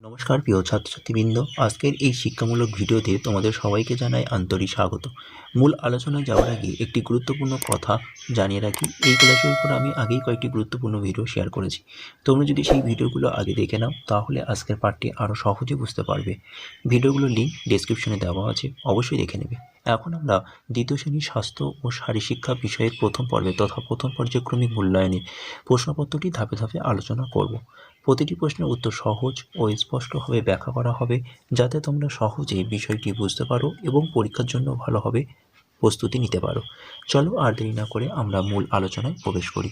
নমস্কার প্রিয় ছাত্রছাত্রীবৃন্দ, আজকের এই শিক্ষামূলক ভিডিওতে তোমাদের সবাইকে জানাই আন্তরিক স্বাগত। মূল আলোচনায় যাওয়ার আগে একটি গুরুত্বপূর্ণ কথা জানিয়ে রাখি, এই ক্লাসের উপর আমি আগেই কয়েকটি গুরুত্বপূর্ণ ভিডিও শেয়ার করেছি। তোমরা যদি সেই ভিডিওগুলো আগে দেখে নাও তাহলে আজকের পাঠটি আরও সহজে বুঝতে পারবে। ভিডিওগুলোর লিঙ্ক ডেসক্রিপশনে দেওয়া আছে, অবশ্যই দেখে নেবে। এখন আমরা দ্বিতীয় শ্রেণীর স্বাস্থ্য ও শারীরশিক্ষা বিষয়ের প্রথম পর্বে তথা প্রথম পর্যায়ক্রমিক মূল্যায়নে প্রশ্নপত্রটি ধাপে ধাপে আলোচনা করব। প্রতিটি প্রশ্নের উত্তর সহজ ও স্পষ্টভাবে ব্যাখ্যা করা হবে, যাতে তোমরা সহজে বিষয়টি বুঝতে পারো এবং পরীক্ষার জন্য ভালোভাবে প্রস্তুতি নিতে পারো। চলো আর দেরি না করে আমরা মূল আলোচনায় প্রবেশ করি।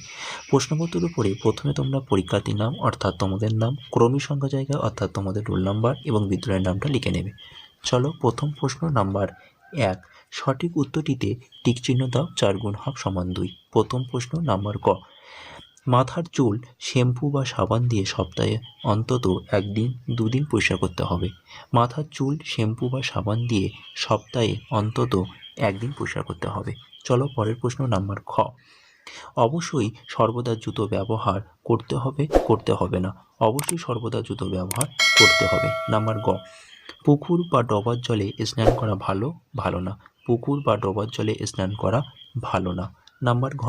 প্রশ্নপত্রের উপরে প্রথমে তোমরা পরীক্ষার্থীর নাম অর্থাৎ তোমাদের নাম, ক্রমিক সংখ্যা জায়গায় অর্থাৎ তোমাদের রোল নাম্বার এবং বিদ্যালয়ের নামটা লিখে নেবে। চলো প্রথম প্রশ্ন নাম্বার 1, সঠিক উত্তরটিতে টিক চিহ্ন দাও। 4 গুণ হাফ সমান 2। প্রথম প্রশ্ন নাম্বার ক, মাথার চুল শ্যাম্পু বা সাবান দিয়ে সপ্তাহে অন্তত 1 দিন 2 দিন পরিষ্কার করতে হবে। মাথার চুল শ্যাম্পু বা সাবান দিয়ে সপ্তাহে অন্তত 1 দিন পরিষ্কার করতে হবে। চলো পরের প্রশ্ন নাম্বার খ, অবশ্যই সর্বদা জুতো ব্যবহার করতে হবে না। অবশ্যই সর্বদা জুতো ব্যবহার করতে হবে। নাম্বার গ, পুকুর বা ডবার জলে স্নান করা ভালো না। পুকুর বা ডবার জলে স্নান করা ভালো না। নাম্বার ঘ,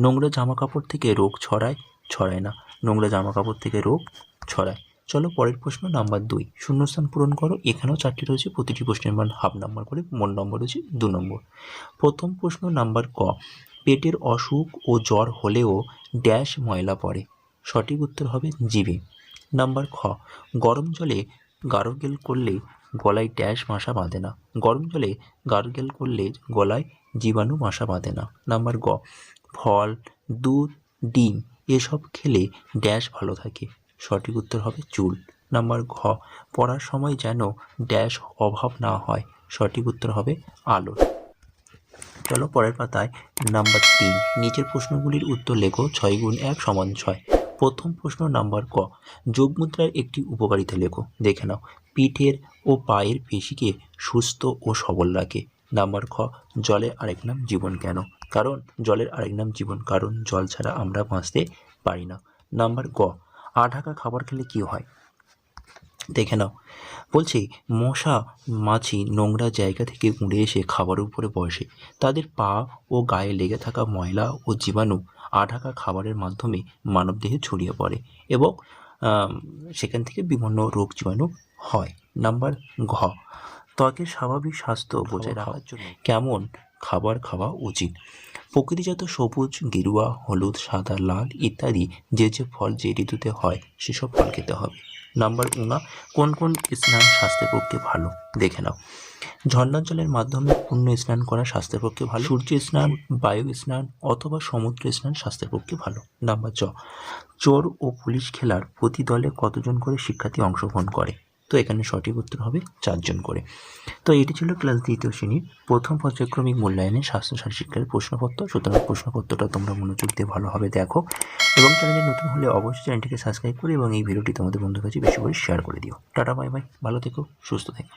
নোংরা জামাকাপড় থেকে রোগ ছড়ায় না। নোংরা জামাকাপড় থেকে রোগ ছড়ায়। চলো পরের প্রশ্ন নাম্বার 2, শূন্যস্থান পূরণ করো। এখানেও 4টি রয়েছে, প্রতিটি প্রশ্নের মান হাফ নাম্বার করে, মোট নম্বর রয়েছে 2 নম্বর। প্রথম প্রশ্ন নাম্বার ক, পেটের অসুখ ও জ্বর হলেও ড্যাশ ময়লা পড়ে। সঠিক উত্তর হবে জিভে। নাম্বার খ, গরম জলে গার্গল করলে গলায় ড্যাশ মশা বাঁধে না। গরম জলে গার্গল করলে গলায় জীবাণু মশা বাঁধে না। নাম্বার গ, ফল, দুধ, ডিম এসব খেলে ড্যাশ ভালো থাকে। সঠিক উত্তর হবে চুল। নাম্বার ঘ, পড়ার সময় যেন ড্যাশ অভাব না হয়। সঠিক উত্তর হবে আলোর। চলো পরের পাতায় নাম্বার 3, নিচের প্রশ্নগুলির উত্তর লেখো। 6 গুণ 1 সমান 6। প্রথম প্রশ্ন নাম্বার ক, যোগমুদ্রার একটি উপকারিতা লেখো। দেখে নাও। পিঠের ও পায়ের পেশিকে সুস্থ ও সবল রাখে। নাম্বার খ, জলের আরেক নাম জীবন কেন? কারণ জলের আরেক নাম জীবন, কারণ জল ছাড়া আমরা বাঁচতে পারি না। নাম্বার গ, আঢাকা খাবার খেলে কি হয়? দেখে নাও। বলছি, মশা মাছি নোংরা জায়গা থেকে উড়ে এসে খাবারের উপরে বসে। তাদের পা ও গায়ে লেগে থাকা ময়লা ও জীবাণু আঢাকা খাবারের মাধ্যমে মানবদেহে ছড়িয়ে পড়ে এবং সেখান থেকে বিভিন্ন রোগ জীবাণু হয়। নাম্বার ঘ, ত্বকের স্বাভাবিক স্বাস্থ্য বজায় রাখার জন্য কেমন খাবার খাওয়া উচিত? প্রকৃতিজাত সবুজ, গেরুয়া, হলুদ, সাদা, লাল ইত্যাদি যে ফল যে ঋতুতে হয় সেসব ফল খেতে হবে। নাম্বার উনা, কোন কোন স্নান স্বাস্থ্যের পক্ষে ভালো? দেখে নাও। ঝর্ণার জলের মাধ্যমে পুণ্য স্নান করা স্বাস্থ্যের পক্ষে ভালো। সূর্য স্নান, বায়ু স্নান অথবা সমুদ্র স্নান স্বাস্থ্যের পক্ষে ভালো। নাম্বার চ, চোর ও পুলিশ খেলার প্রতি দলে কতজন করে শিক্ষার্থী অংশগ্রহণ করে? তো এখানে সঠিক উত্তর হবে 4 জন করে। তো এটি ছিল ক্লাস 2য় শ্রেণীর প্রথম পর্যায়ক্রমিক মূল্যায়নের স্বাস্থ্য শারীরশিক্ষার প্রশ্নপত্র। সুতরাং প্রশ্নপত্রটা তোমরা মনোযোগ দিয়ে ভালোভাবে দেখো এবং চ্যানেলে নতুন হলে অবশ্যই চ্যানেলটিকে সাবস্ক্রাইব করে এবং এই ভিডিওটি তোমাদের বন্ধুর কাছে বেশি করে শেয়ার করে দিও। টাটা, বাই বাই, ভালো থেকো, সুস্থ থেকো।